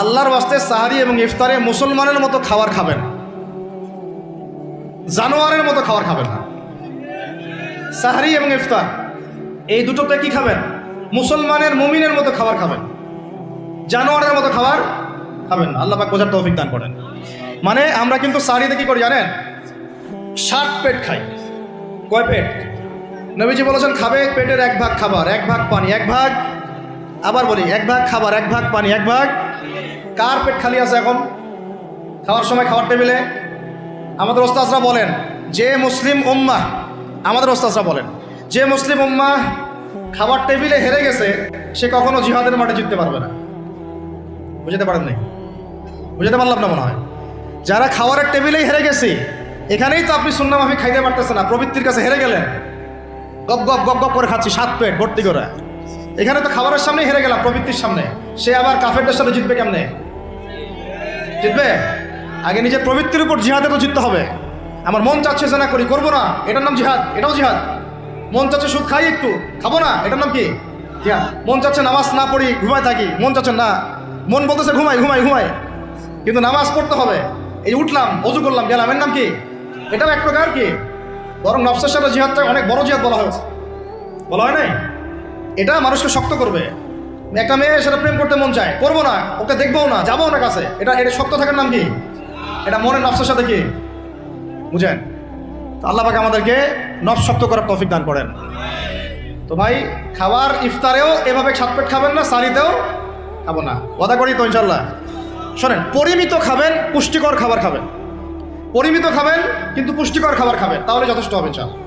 আল্লাহর ওয়াস্তে সাহারি এবং ইফতারে মুসলমানের মতো খাবার খাবেন, জানোয়ারের মতো খাবার খাবেন না। সাহারি এবং ইফতার এই দুটোতে কি খাবেন? মুসলমানের মুমিনের মতো খাবার খাবেন, জানোয়ারের মতো খাবার খাবেন না। আল্লাহ পাক বোঝার তৌফিক দান করেন। মানে আমরা কিন্তু সাহারিতে কি করি জানেন? 60 পেট খাই। কয় পেট? নবীজি বলেছেন খাবে পেটের 1 ভাগ খাবার, 1 ভাগ পানি, 1 ভাগ, আবার বলি 1 ভাগ খাবার, 1 ভাগ পানি, 1 ভাগ। কার পেট খালি আছে এখন খাওয়ার সময় খাওয়ার টেবিলে? আমাদের ওস্তাদরা বলেন যে মুসলিম উম্মাহ, আমাদের ওস্তাদরা বলেন যে মুসলিম উম্মাহ খাবার টেবিলে হেরে গেছে সে কখনো জিহাদের মাঠে জিততে পারবে না। বুঝতে পারেন নাই? বুঝতে পারলাম না মনে হয়। যারা খাওয়ারের টেবিলেই হেরে গেছে, এখানেই তো আপনি সুন্নাহ মাফিক খাইতে পারতেছেন না, প্রবৃত্তির কাছে হেরে গেলেন, গপ গপ গপ গপ করে খাচ্ছি 7 পেট ভর্তি করে। এখানে তো খাবারের সামনেই হেরে গেলাম, প্রবৃত্তির সামনে। সে আবার কাফেরদের সাথে জিতবে কেমনে? জিতবে আগে নিজের প্রবৃত্তির উপর জিহাদে তো জিততে হবে। আমার মন চাচ্ছে যে না করি, করবো না, এটার নাম জিহাদ, এটাও জিহাদ। মন চাচ্ছে সুদ খাই একটু, খাবো না, এটার নাম কি? জিহাদ। মন চাচ্ছে নামাজ না পড়ি, ঘুমায় থাকি, মন চাচ্ছে না, মন বলতেছে ঘুমাই ঘুমাই ঘুমাই, কিন্তু নামাজ পড়তে হবে। এই উঠলাম, অজু করলাম, গেলাম, এর নাম কি? এটাও এক প্রকার কি? বরং নফসের সাথে জিহাদটা অনেক বড় জিহাদ বলা হয়েছে, বলা হয় নাই? এটা মানুষকে শক্ত করবে। একটা মেয়ে সেটা প্রেম করতে মন চায়, করবো না, ওকে দেখবো না, যাবো না কাছে, এটা শক্ত থাকার নাম কি? এটা মনের নফসের সাথে কি বুঝেন? তো আল্লাহ পাক আমাদেরকে নফস শক্ত করার তৌফিক দান করেন। তো ভাই খাবার ইফতারেও এভাবে 7 পেট খাবেন না, সারিতেও খাবো না, ওয়াদা করি তো ইনশাল্লাহ। শোনেন, পরিমিত খাবেন, পুষ্টিকর খাবার খাবেন, পরিমিত খাবেন কিন্তু পুষ্টিকর খাবার খাবেন, তাহলে যথেষ্ট হবে ইনশাল্লাহ।